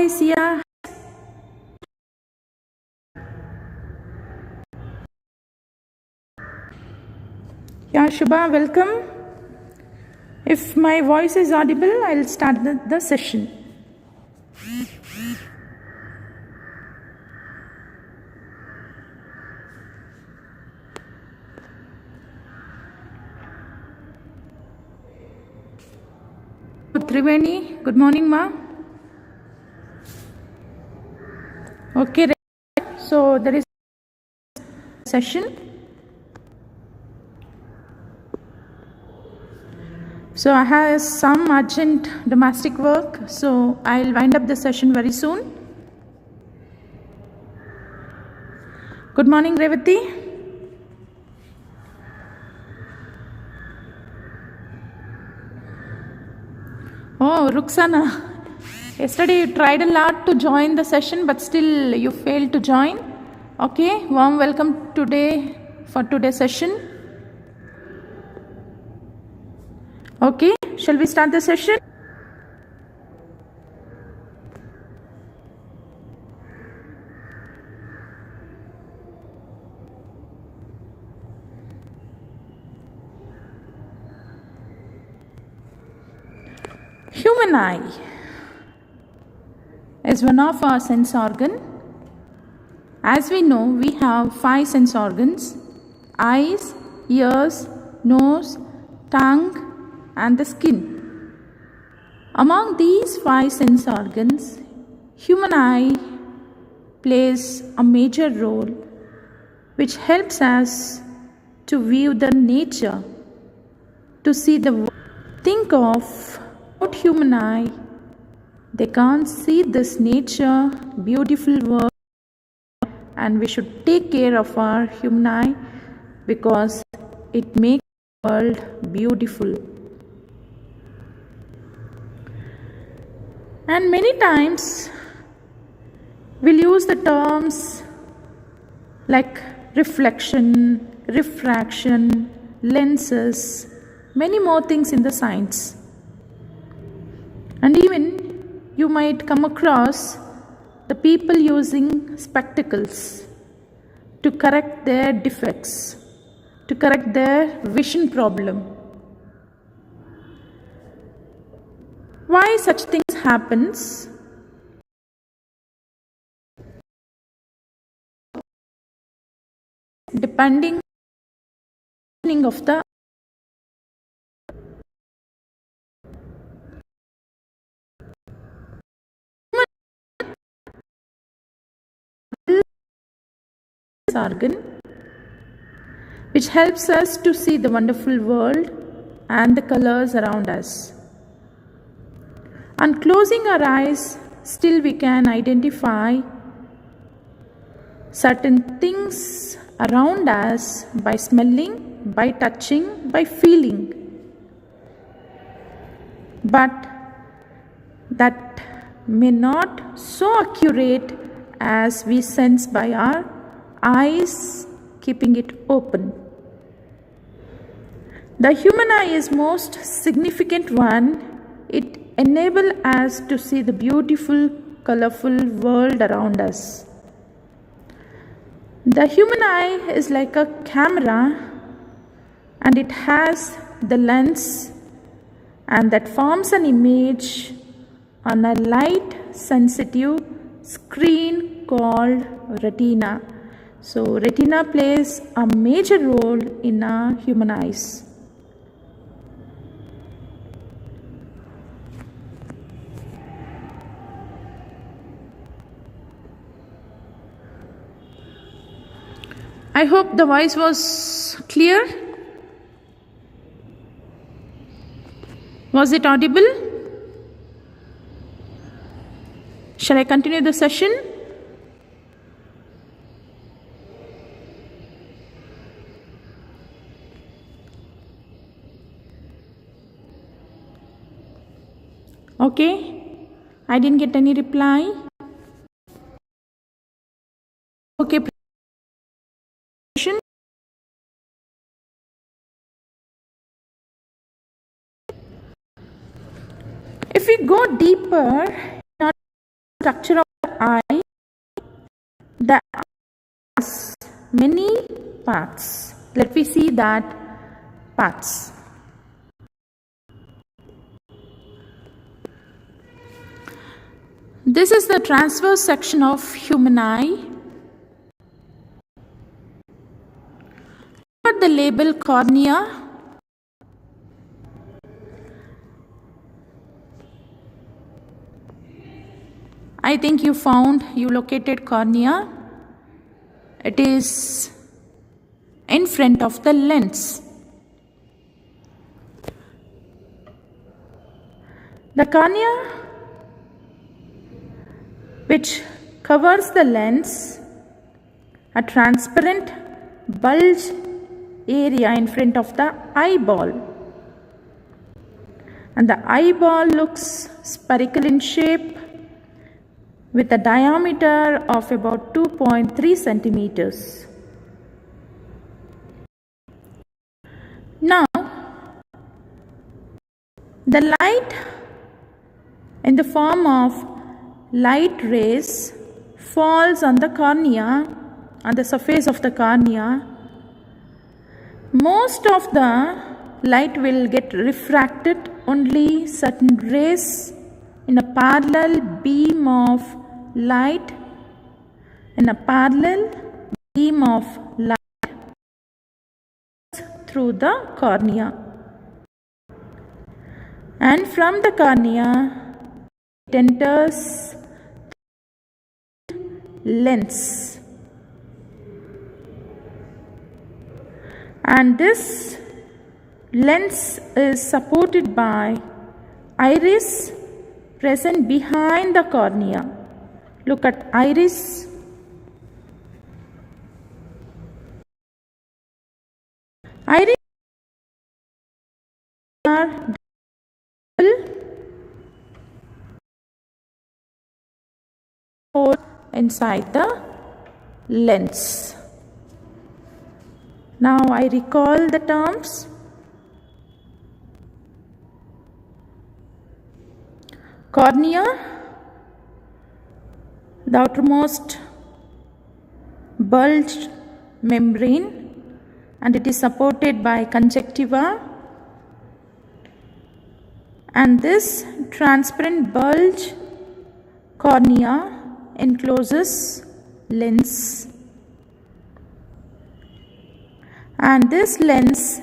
Hi, Sia. Yeah, Shubha, welcome. If my voice is audible, I'll start the session. Triveni, good morning, ma. Okay, so there is session. So I have some urgent domestic work, so I'll wind up the session very soon. Good morning, Revati. Oh, Ruxana. Yesterday you tried a lot to join the session, but still you failed to join. Okay, warm welcome today for today's session. Okay, shall we start the session? Human eye is one of our sense organ. As we know, we have 5 sense organs: eyes, ears, nose, tongue, and the skin. Among these 5 sense organs, human eye plays a major role which helps us to view the nature, to see the world. Think of without human eye, they can't see this nature, beautiful world, and we should take care of our human eye because it makes the world beautiful. And many times we'll use the terms like reflection, refraction, lenses, many more things in the science. And even you might come across the people using spectacles to correct their defects, to correct their vision problem. Why such things happens? Depending of the organ, which helps us to see the wonderful world and the colors around us. On closing our eyes, still we can identify certain things around us by smelling, by touching, by feeling. But that may not so accurate as we sense by our eyes keeping it open. The human eye is most significant one. It enables us to see the beautiful, colorful world around us. The human eye is like a camera, and it has the lens, and that forms an image on a light sensitive screen called retina. So retina plays a major role in our human eyes. I hope the voice was clear. Was it audible? Shall I continue the session? Okay, I didn't get any reply. Okay, if we go deeper, structure of the eye. The eye has many parts. Let me see that parts. This is the transverse section of human eye. Look at the label cornea. I think you located cornea. It is in front of the lens. The cornea, which covers the lens, a transparent bulge area in front of the eyeball. And the eyeball looks spherical in shape with a diameter of about 2.3 centimeters. Now, the light in the form of light rays falls on the cornea, on the surface of the cornea. Most of the light will get refracted, only certain rays in a parallel beam of light, through the cornea. And from the cornea, it enters lens. And this lens is supported by iris present behind the cornea. Look at iris. Iris are inside the lens. Now I recall the terms. Cornea, the outermost bulged membrane, and it is supported by conjunctiva, and this transparent bulge cornea encloses lens, and this lens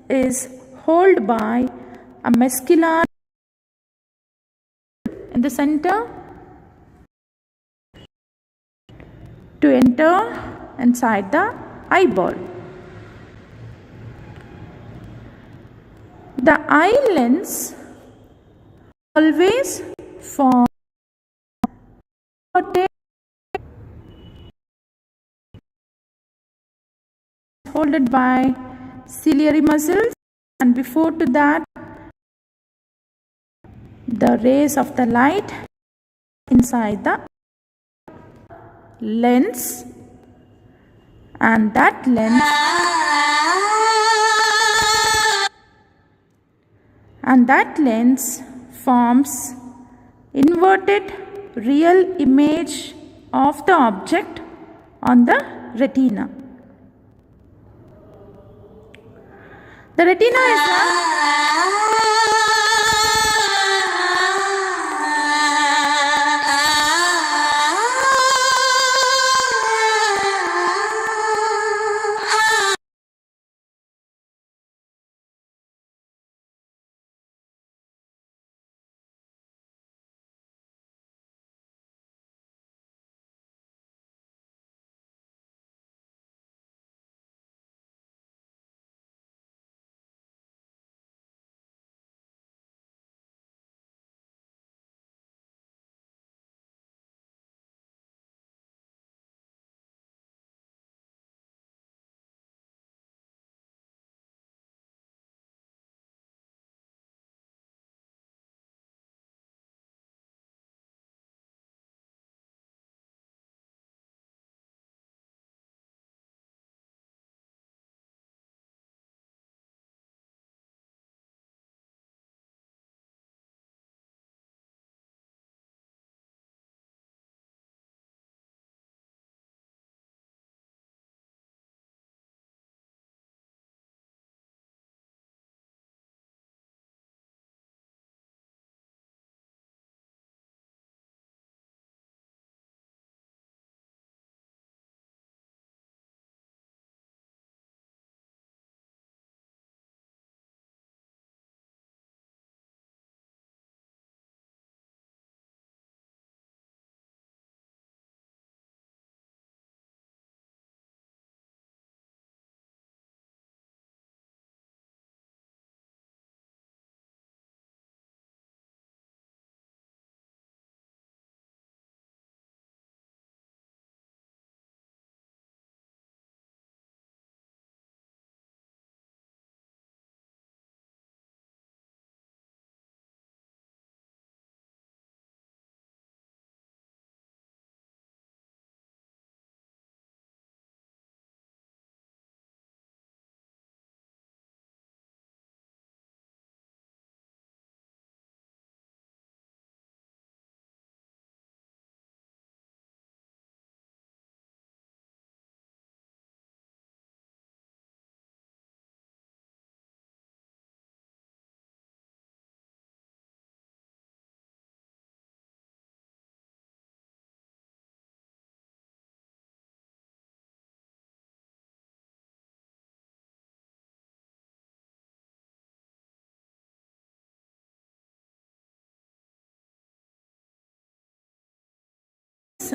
is held by a muscular in the center to enter inside the eyeball. The eye lens always forms holded by ciliary muscles, and before to that the rays of the light inside the lens, and that lens forms inverted real image of the object on the retina. The retina is a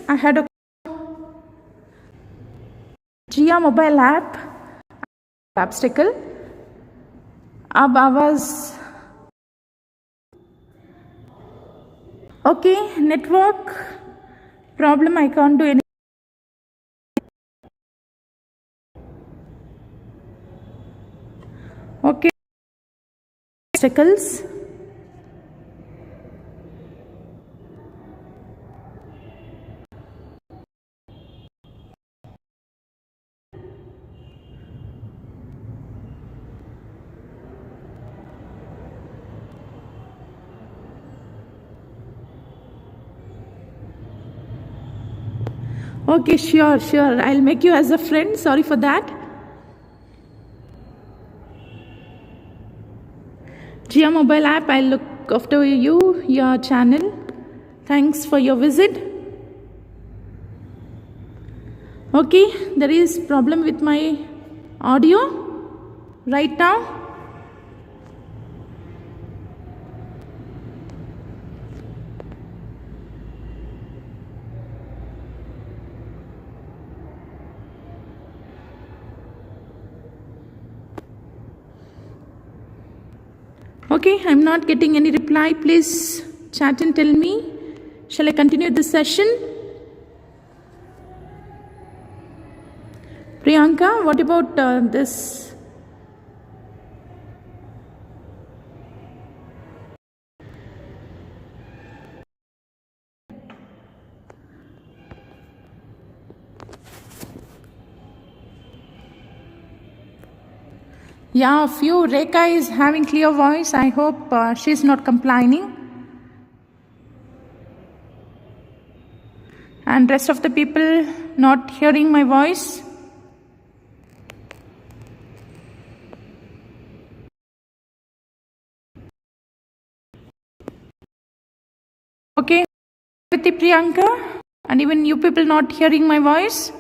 I had a Jia mobile app obstacle. अब आवाज okay, network problem, I can't do anything. Okay, obstacles. Okay, sure. I'll make you as a friend. Sorry for that. Jia mobile app, I'll look after you, your channel. Thanks for your visit. Okay, there is problem with my audio right now. Okay, I'm not getting any reply. Please chat and tell me. Shall I continue this session? Priyanka, what about this? Yeah, few. Rekha is having clear voice. I hope she's not complaining. And rest of the people not hearing my voice. Okay, with the Priyanka, and even you people not hearing my voice.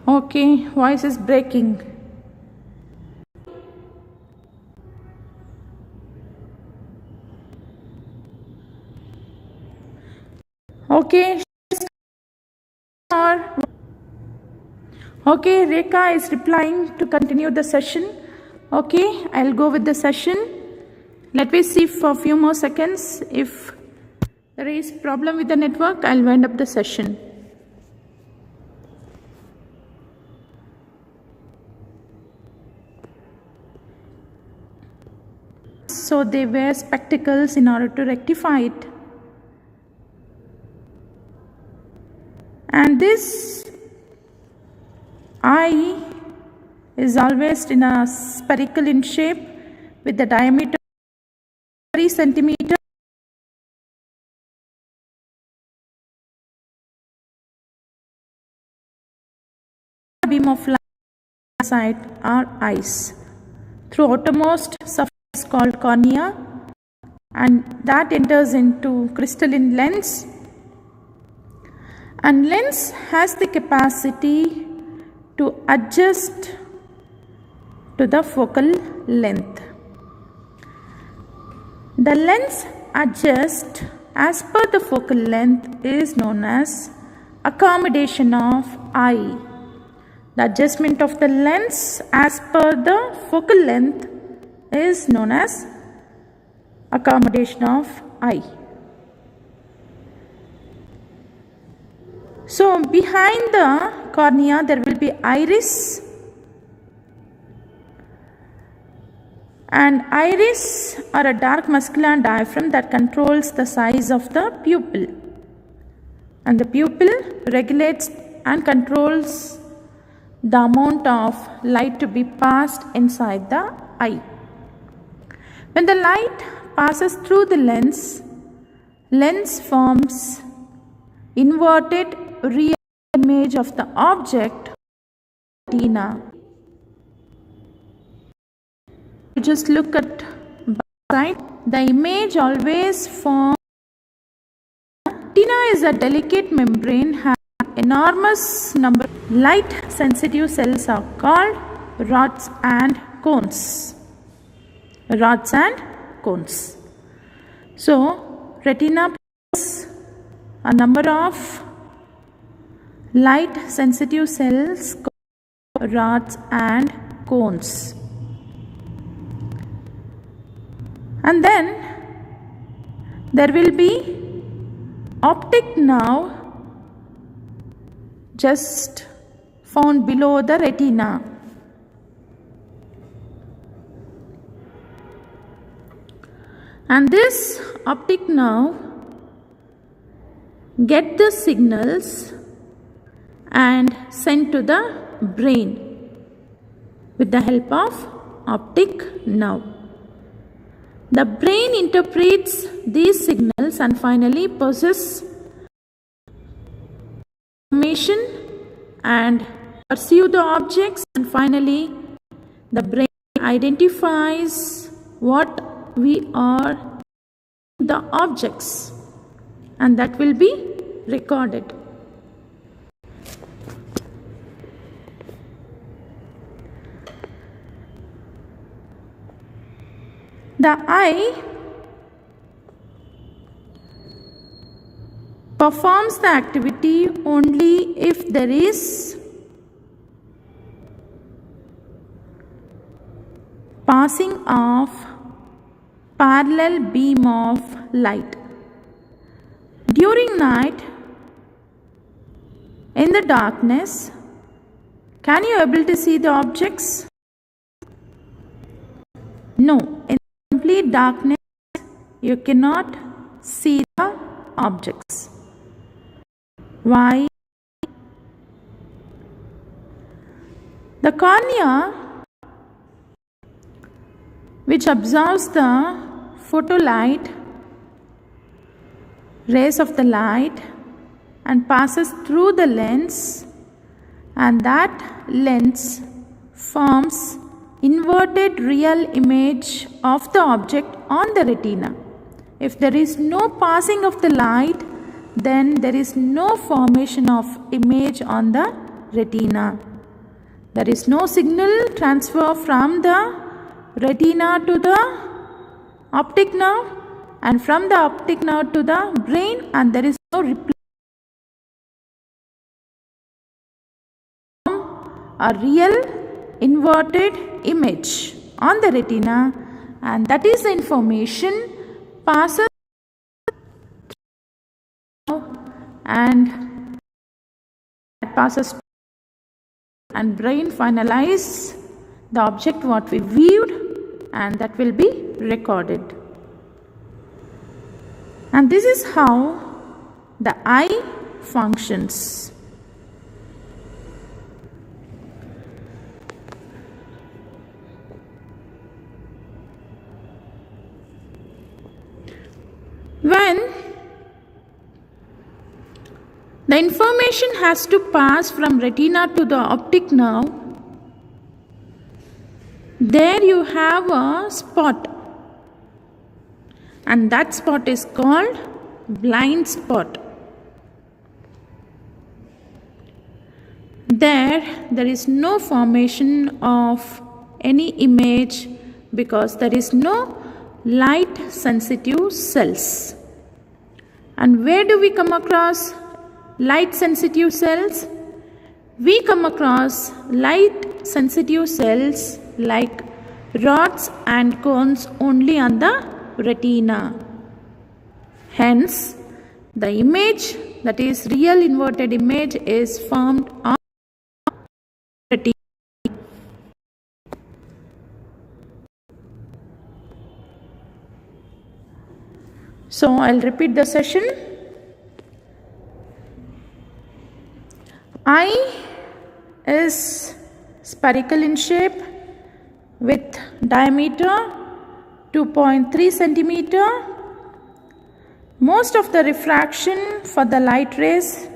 Okay, voice is breaking. Okay. Okay, Rekha is replying to continue the session. Okay, I'll go with the session. Let me see for a few more seconds. If there is problem with the network, I'll wind up the session. So they wear spectacles in order to rectify it. And this eye is always in a spherical in shape with the diameter 3 centimeters. Beam of light inside our eyes through outermost surface called cornea, and that enters into crystalline lens, and lens has the capacity to adjust to the focal length. The lens adjust as per the focal length is known as accommodation of eye. The adjustment of the lens as per the focal length is known as accommodation of eye. So behind the cornea there will be iris, and iris are a dark muscular diaphragm that controls the size of the pupil, and the pupil regulates and controls the amount of light to be passed inside the eye. When the light passes through the lens forms inverted real image of the object retina. You just look at right, the image always forms. Retina is a delicate membrane, has enormous number of light sensitive cells are called rods and cones. Rods and cones. So, retina possesses a number of light sensitive cells called rods and cones. And then there will be optic nerve just found below the retina. And this optic nerve get the signals and sent to the brain with the help of optic nerve. The brain interprets these signals and finally processes information and perceive the objects, and finally the brain identifies what we are the objects, and that will be recorded. The eye performs the activity only if there is passing of parallel beam of light. During night, in the darkness, can you able to see the objects? No. In complete darkness, you cannot see the objects. Why? The cornea, which absorbs the photolight, rays of the light, and passes through the lens, and that lens forms inverted real image of the object on the retina. If there is no passing of the light, then there is no formation of image on the retina. There is no signal transfer from the retina to the optic nerve and from the optic nerve to the brain, and there is no a real inverted image on the retina, and that is the information passes and passes and brain finalize the object what we viewed, and that will be recorded. And this is how the eye functions. When the information has to pass from retina to the optic nerve, there you have a spot, and that spot is called blind spot. There is no formation of any image because there is no light sensitive cells. And where do we come across light sensitive cells? We come across light sensitive cells like rods and cones only on the retina. Hence, the image, that is real inverted image, is formed on retina. So, I'll repeat the session. Eye is spherical in shape with diameter 2.3 centimeter. Most of the refraction for the light rays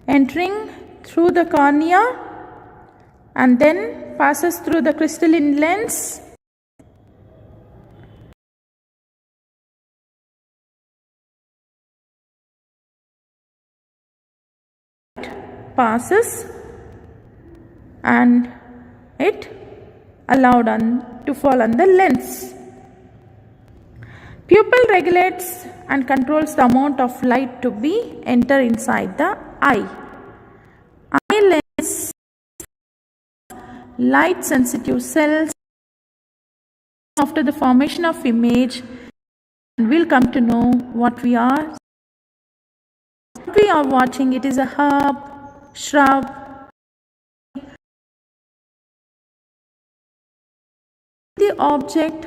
entering through the cornea and then passes through the crystalline lens passes and it allowed to fall on the lens. Pupil regulates and controls the amount of light to be enter inside the eye. Eye lens light sensitive cells. After the formation of image, we'll come to know what we are. What we are watching, it is a herb, shrub. The object,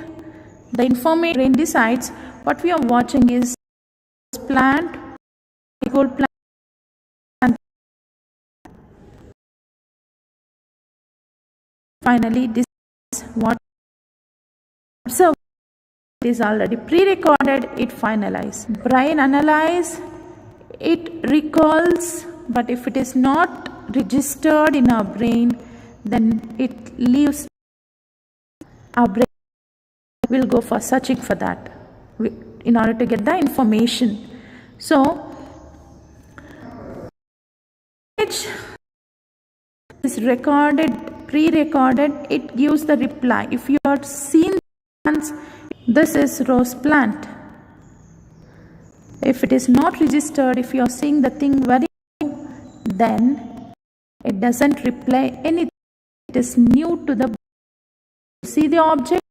the information brain decides what we are watching is plant, gold plant. Finally, this is what observe. It is already pre-recorded, it finalized. Brain analyze, it recalls, but if it is not registered in our brain, then it leaves. Our brain will go for searching for that in order to get the information. So, image is recorded, pre-recorded, it gives the reply. If you are seen plants, this is rose plant. If it is not registered, if you are seeing the thing very new, then it doesn't reply anything. It is new to the. See the object?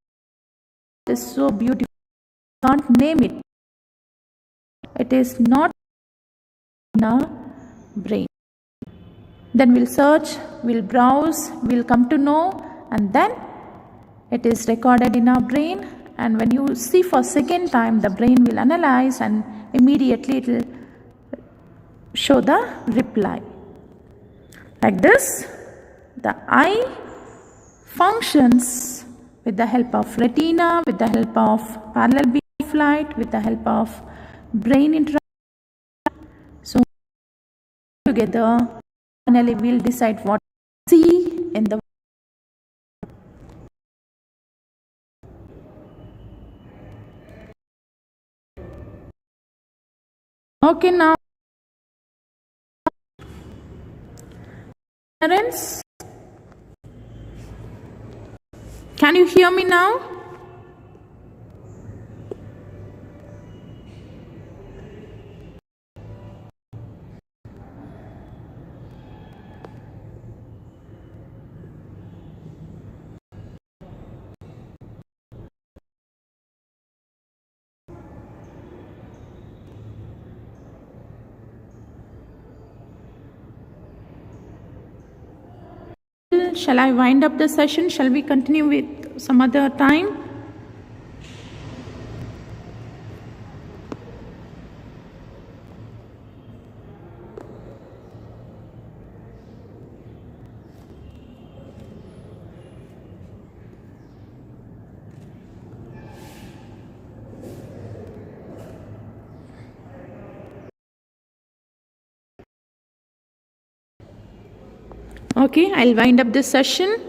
It is so beautiful. You can't name it. It is not in our brain. Then we'll search, we'll browse, we'll come to know, and then it is recorded in our brain. And when you see for second time, the brain will analyze and immediately it will show the reply. Like this, the eye functions with the help of retina, with the help of parallel beam of light, with the help of brain interaction. So together, finally we'll decide what to see in the. Okay, now parents, can you hear me now? Shall I wind up the session? Shall we continue with some other time? Okay, I'll wind up this session.